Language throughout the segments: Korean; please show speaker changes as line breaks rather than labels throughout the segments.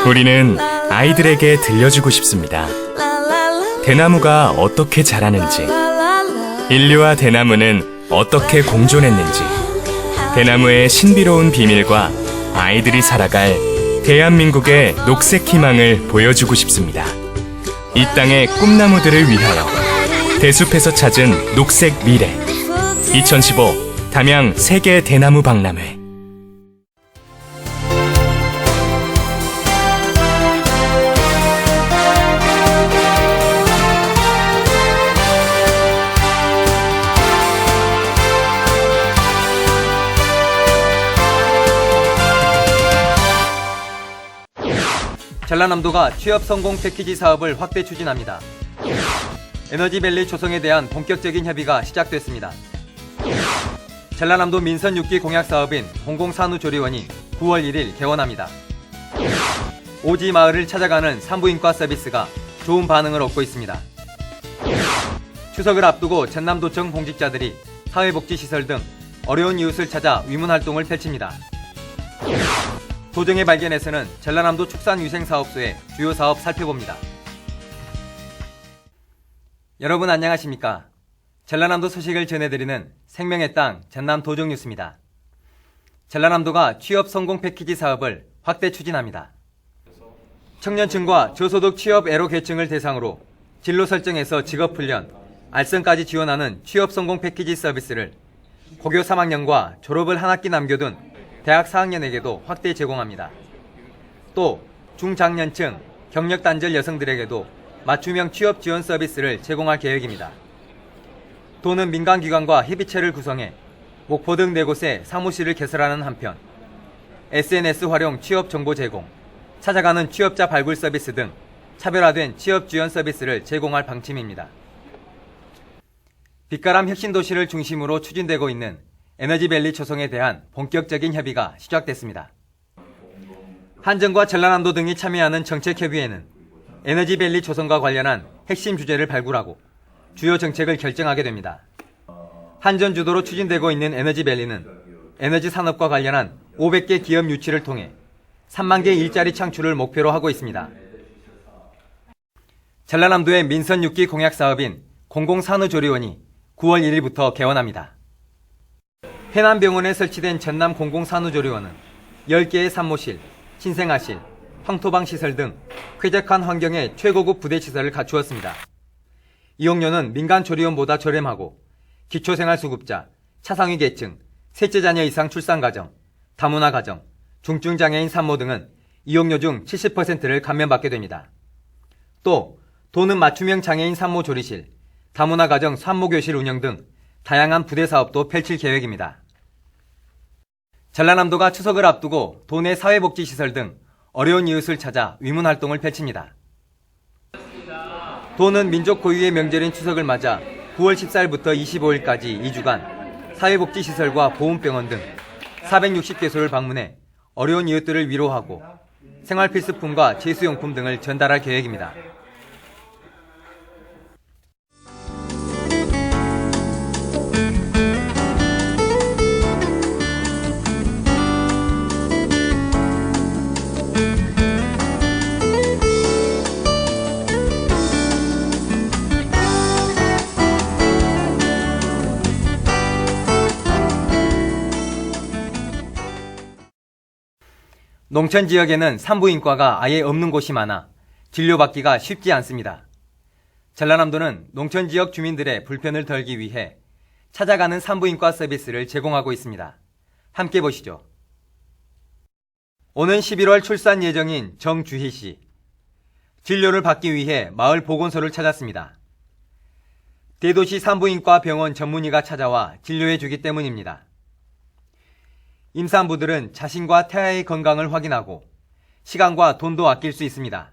우리는 아이들에게 들려주고 싶습니다. 대나무가 어떻게 자라는지, 인류와 대나무는 어떻게 공존했는지, 대나무의 신비로운 비밀과 아이들이 살아갈 대한민국의 녹색 희망을 보여주고 싶습니다. 이 땅의 꿈나무들을 위하여 대숲에서 찾은 녹색 미래 2015 담양 세계 대나무 박람회.
전라남도가 취업 성공 패키지 사업을 확대 추진합니다. 에너지밸리 조성에 대한 본격적인 협의가 시작됐습니다. 전라남도 민선 6기 공약 사업인 공공산후조리원이 9월 1일 개원합니다. 오지 마을을 찾아가는 산부인과 서비스가 좋은 반응을 얻고 있습니다. 추석을 앞두고 전남도청 공직자들이 사회복지시설 등 어려운 이웃을 찾아 위문활동을 펼칩니다. 도정의 발견에서는 전라남도 축산위생사업소의 주요 사업 살펴봅니다. 여러분 안녕하십니까? 전라남도 소식을 전해드리는 생명의 땅 전남 도정뉴스입니다. 전라남도가 취업 성공 패키지 사업을 확대 추진합니다. 청년층과 저소득 취업 애로 계층을 대상으로 진로 설정에서 직업훈련, 알선까지 지원하는 취업 성공 패키지 서비스를 고교 3학년과 졸업을 한 학기 남겨둔 대학 4학년에게도 확대 제공합니다. 또 중장년층, 경력 단절 여성들에게도 맞춤형 취업 지원 서비스를 제공할 계획입니다. 도는 민간기관과 협의체를 구성해 목포 등 4곳에 사무실을 개설하는 한편 SNS 활용 취업 정보 제공, 찾아가는 취업자 발굴 서비스 등 차별화된 취업 지원 서비스를 제공할 방침입니다. 빛가람 혁신도시를 중심으로 추진되고 있는 에너지밸리 조성에 대한 본격적인 협의가 시작됐습니다. 한정과 전라남도 등이 참여하는 정책협의회는 에너지밸리 조성과 관련한 핵심 주제를 발굴하고 주요 정책을 결정하게 됩니다. 한전 주도로 추진되고 있는 에너지밸리는 에너지 산업과 관련한 500개 기업 유치를 통해 3만 개 일자리 창출을 목표로 하고 있습니다. 전라남도의 민선 6기 공약 사업인 공공산후조리원이 9월 1일부터 개원합니다. 해남병원에 설치된 전남 공공산후조리원은 10개의 산모실, 신생아실, 황토방 시설 등 쾌적한 환경의 최고급 부대 시설을 갖추었습니다. 이용료는 민간 조리원보다 저렴하고 기초생활수급자, 차상위 계층, 셋째 자녀 이상 출산 가정, 다문화 가정, 중증 장애인 산모 등은 이용료 중 70%를 감면받게 됩니다. 또 도는 맞춤형 장애인 산모 조리실, 다문화 가정 산모교실 운영 등 다양한 부대 사업도 펼칠 계획입니다. 전라남도가 추석을 앞두고 도내 사회복지시설 등 어려운 이웃을 찾아 위문활동을 펼칩니다. 도는 민족 고유의 명절인 추석을 맞아 9월 14일부터 25일까지 2주간 사회복지시설과 보훈병원 등 460개소를 방문해 어려운 이웃들을 위로하고 생활필수품과 제수용품 등을 전달할 계획입니다. 농촌 지역에는 산부인과가 아예 없는 곳이 많아 진료받기가 쉽지 않습니다. 전라남도는 농촌 지역 주민들의 불편을 덜기 위해 찾아가는 산부인과 서비스를 제공하고 있습니다. 함께 보시죠. 오는 11월 출산 예정인 정주희 씨. 진료를 받기 위해 마을 보건소를 찾았습니다. 대도시 산부인과 병원 전문의가 찾아와 진료해주기 때문입니다. 임산부들은 자신과 태아의 건강을 확인하고 시간과 돈도 아낄 수 있습니다.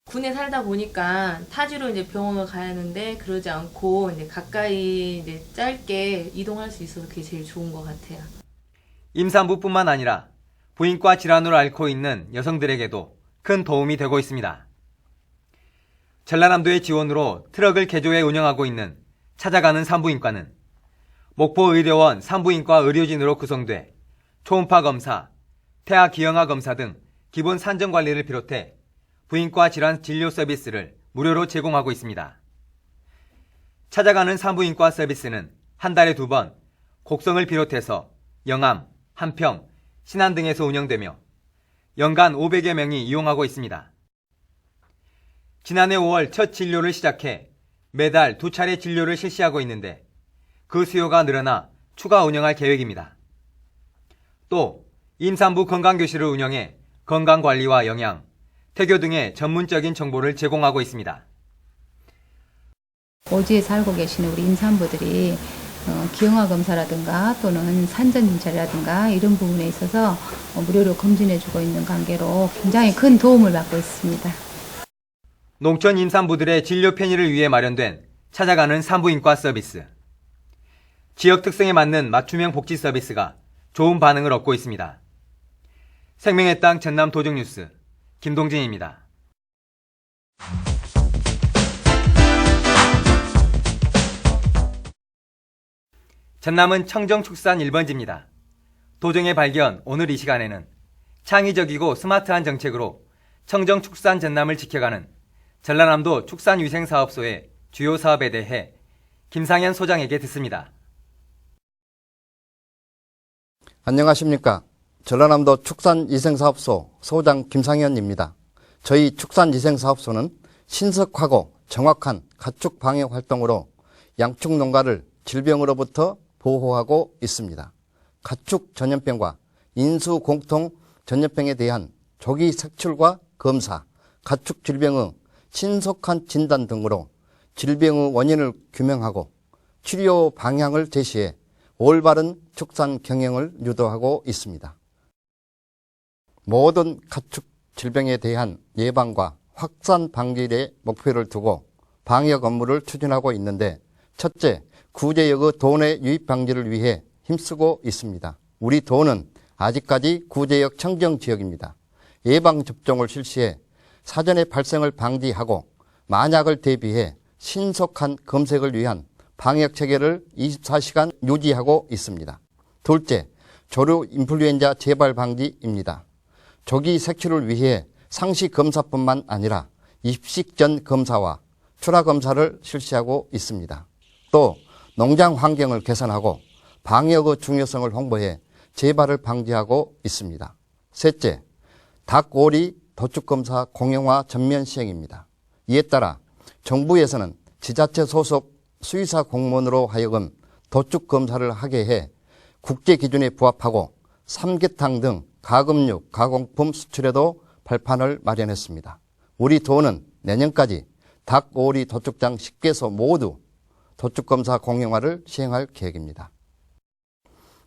군에 살다 보니까 타지로 이제 병원을 가야 하는데 그러지 않고 이제 가까이 이제 짧게 이동할 수 있어서 그게 제일 좋은 것 같아요.
임산부뿐만 아니라 부인과 질환으로 앓고 있는 여성들에게도 큰 도움이 되고 있습니다. 전라남도의 지원으로 트럭을 개조해 운영하고 있는 찾아가는 산부인과는 목포의료원 산부인과 의료진으로 구성돼 초음파 검사, 태아 기형아 검사 등 기본 산정 관리를 비롯해 부인과 질환 진료 서비스를 무료로 제공하고 있습니다. 찾아가는 산부인과 서비스는 한 달에 2번 곡성을 비롯해서 영암, 한평, 신안 등에서 운영되며 연간 500여 명이 이용하고 있습니다. 지난해 5월 첫 진료를 시작해 매달 2차례 진료를 실시하고 있는데 그 수요가 늘어나 추가 운영할 계획입니다. 또 임산부 건강교실을 운영해 건강관리와 영양, 태교 등의 전문적인 정보를 제공하고 있습니다.
오지에 살고 계시는 우리 임산부들이 기형아 검사라든가 또는 산전 진찰이라든가 이런 부분에 있어서 무료로 검진해주고 있는 관계로 굉장히 큰 도움을 받고 있습니다.
농촌 임산부들의 진료 편의를 위해 마련된 찾아가는 산부인과 서비스. 지역 특성에 맞는 맞춤형 복지 서비스가 좋은 반응을 얻고 있습니다. 생명의 땅 전남 도정뉴스 김동진입니다. 전남은 청정축산 1번지입니다. 도정의 발견 오늘 이 시간에는 창의적이고 스마트한 정책으로 청정축산 전남을 지켜가는 전라남도 축산위생사업소의 주요 사업에 대해 김상현 소장에게 듣습니다.
안녕하십니까. 전라남도 축산위생사업소 소장 김상현입니다. 저희 축산위생사업소는 신속하고 정확한 가축 방역 활동으로 양축 농가를 질병으로부터 보호하고 있습니다. 가축 전염병과 인수 공통 전염병에 대한 조기 색출과 검사, 가축 질병의 신속한 진단 등으로 질병의 원인을 규명하고 치료 방향을 제시해 올바른 축산 경영을 유도하고 있습니다. 모든 가축 질병에 대한 예방과 확산 방지의 목표를 두고 방역 업무를 추진하고 있는데 첫째, 구제역의 도내 유입 방지를 위해 힘쓰고 있습니다. 우리 도는 아직까지 구제역 청정지역입니다. 예방접종을 실시해 사전의 발생을 방지하고 만약을 대비해 신속한 검색을 위한 방역체계를 24시간 유지하고 있습니다. 둘째, 조류 인플루엔자 재발 방지입니다. 조기 색출을 위해 상시 검사뿐만 아니라 입식 전 검사와 출하 검사를 실시하고 있습니다. 또 농장 환경을 개선하고 방역의 중요성을 홍보해 재발을 방지하고 있습니다. 셋째, 닭, 오리, 도축검사 공용화 전면 시행입니다. 이에 따라 정부에서는 지자체 소속 수의사 공무원으로 하여금 도축검사를 하게 해 국제 기준에 부합하고 삼계탕 등 가금육, 가공품 수출에도 발판을 마련했습니다. 우리 도는 내년까지 닭, 오리, 도축장 10개소 모두 도축검사 공용화를 시행할 계획입니다.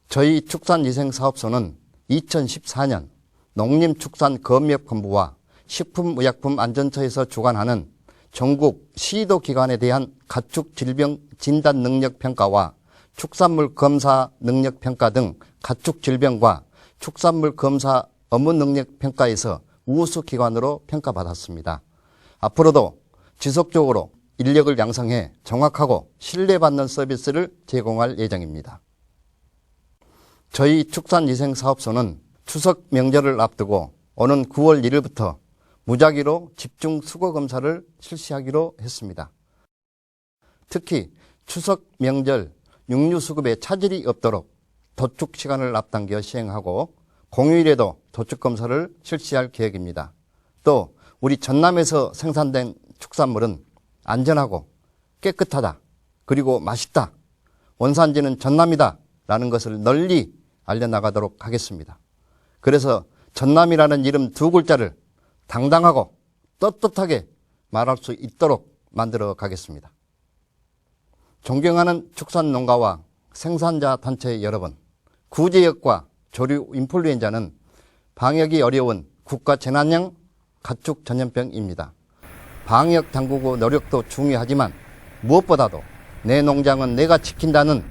저희 축산위생사업소는 2014년 농림축산검역본부와 식품의약품안전처에서 주관하는 전국 시도 기관에 대한 가축 질병 진단 능력 평가와 축산물 검사 능력 평가 등 가축 질병과 축산물 검사 업무 능력 평가에서 우수 기관으로 평가받았습니다. 앞으로도 지속적으로 인력을 양성해 정확하고 신뢰받는 서비스를 제공할 예정입니다. 저희 축산위생사업소는 추석 명절을 앞두고 오는 9월 1일부터 무작위로 집중 수거 검사를 실시하기로 했습니다. 특히 추석 명절 육류 수급에 차질이 없도록 도축 시간을 앞당겨 시행하고 공휴일에도 도축 검사를 실시할 계획입니다. 또 우리 전남에서 생산된 축산물은 안전하고 깨끗하다, 그리고 맛있다, 원산지는 전남이다 라는 것을 널리 알려나가도록 하겠습니다. 그래서 전남이라는 이름 2글자를 당당하고 떳떳하게 말할 수 있도록 만들어 가겠습니다. 존경하는 축산농가와 생산자 단체 여러분, 구제역과 조류 인플루엔자는 방역이 어려운 국가 재난형 가축 전염병입니다. 방역 당국의 노력도 중요하지만 무엇보다도 내 농장은 내가 지킨다는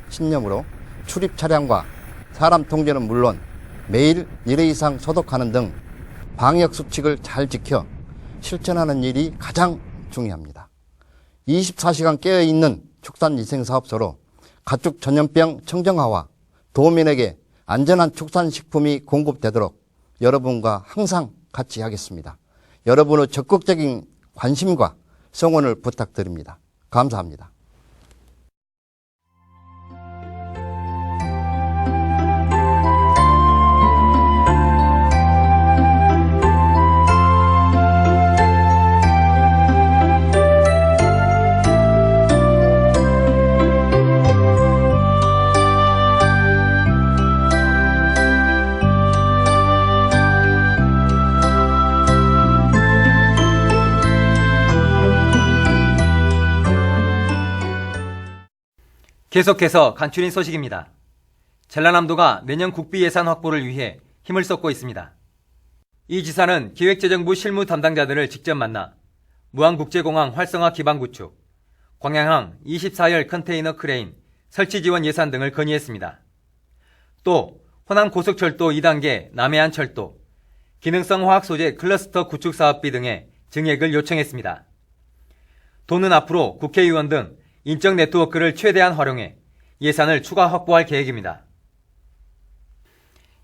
신념으로 출입 차량과 사람 통제는 물론 매일 1회 이상 소독하는 등 방역 수칙을 잘 지켜 실천하는 일이 가장 중요합니다. 24시간 깨어있는 축산위생사업소로 가축 전염병 청정화와 도민에게 안전한 축산식품이 공급되도록 여러분과 항상 같이 하겠습니다. 여러분의 적극적인 관심과 성원을 부탁드립니다. 감사합니다.
계속해서 간추린 소식입니다. 전라남도가 내년 국비 예산 확보를 위해 힘을 쏟고 있습니다. 이 지사는 기획재정부 실무 담당자들을 직접 만나 무안국제공항 활성화 기반 구축, 광양항 24열 컨테이너 크레인 설치 지원 예산 등을 건의했습니다. 또 호남 고속철도 2단계 남해안 철도, 기능성 화학 소재 클러스터 구축 사업비 등의 증액을 요청했습니다. 도는 앞으로 국회의원 등 인적 네트워크를 최대한 활용해 예산을 추가 확보할 계획입니다.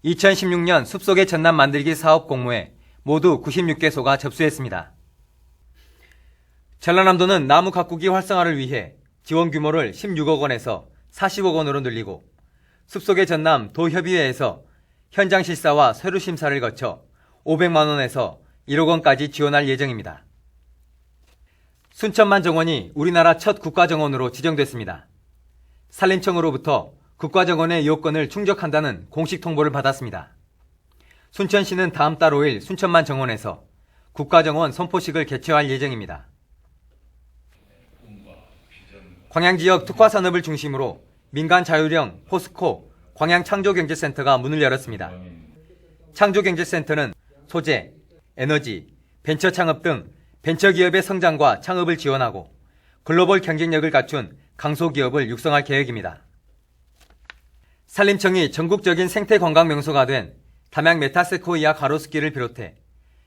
2016년 숲속의 전남 만들기 사업 공모에 모두 96개소가 접수했습니다. 전라남도는 나무 가꾸기 활성화를 위해 지원 규모를 16억 원에서 40억 원으로 늘리고 숲속의 전남 도협의회에서 현장 실사와 서류 심사를 거쳐 500만 원에서 1억 원까지 지원할 예정입니다. 순천만 정원이 우리나라 첫 국가정원으로 지정됐습니다. 산림청으로부터 국가정원의 요건을 충족한다는 공식 통보를 받았습니다. 순천시는 다음 달 5일 순천만 정원에서 국가정원 선포식을 개최할 예정입니다. 광양지역 특화산업을 중심으로 민간 자율형 포스코 광양창조경제센터가 문을 열었습니다. 창조경제센터는 소재, 에너지, 벤처 창업 등 벤처기업의 성장과 창업을 지원하고 글로벌 경쟁력을 갖춘 강소기업을 육성할 계획입니다. 산림청이 전국적인 생태관광명소가 된 담양 메타세코이아 가로수길을 비롯해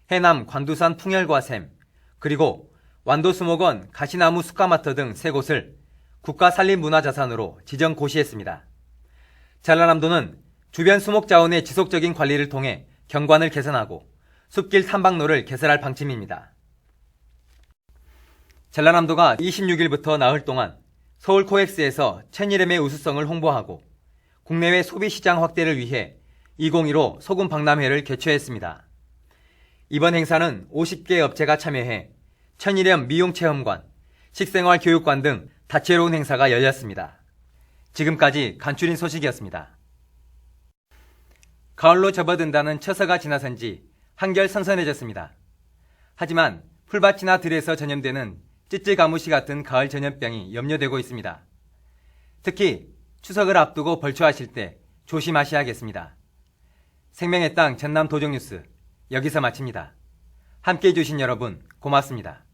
해남 관두산 풍열과 샘, 그리고 완도수목원 가시나무 숲가마터 등 3곳을 국가산림문화자산으로 지정 고시했습니다. 전라남도는 주변 수목자원의 지속적인 관리를 통해 경관을 개선하고 숲길 탐방로를 개설할 방침입니다. 전라남도가 26일부터 나흘 동안 서울 코엑스에서 천일염의 우수성을 홍보하고 국내외 소비시장 확대를 위해 2015 소금 박람회를 개최했습니다. 이번 행사는 50개 업체가 참여해 천일염 미용체험관, 식생활 교육관 등 다채로운 행사가 열렸습니다. 지금까지 간추린 소식이었습니다. 가을로 접어든다는 처서가 지나선 지 한결 선선해졌습니다. 하지만 풀밭이나 들에서 전염되는 찌찌가무시 같은 가을 전염병이 염려되고 있습니다. 특히 추석을 앞두고 벌초하실 때 조심하셔야겠습니다. 생명의 땅 전남 도정뉴스 여기서 마칩니다. 함께해 주신 여러분 고맙습니다.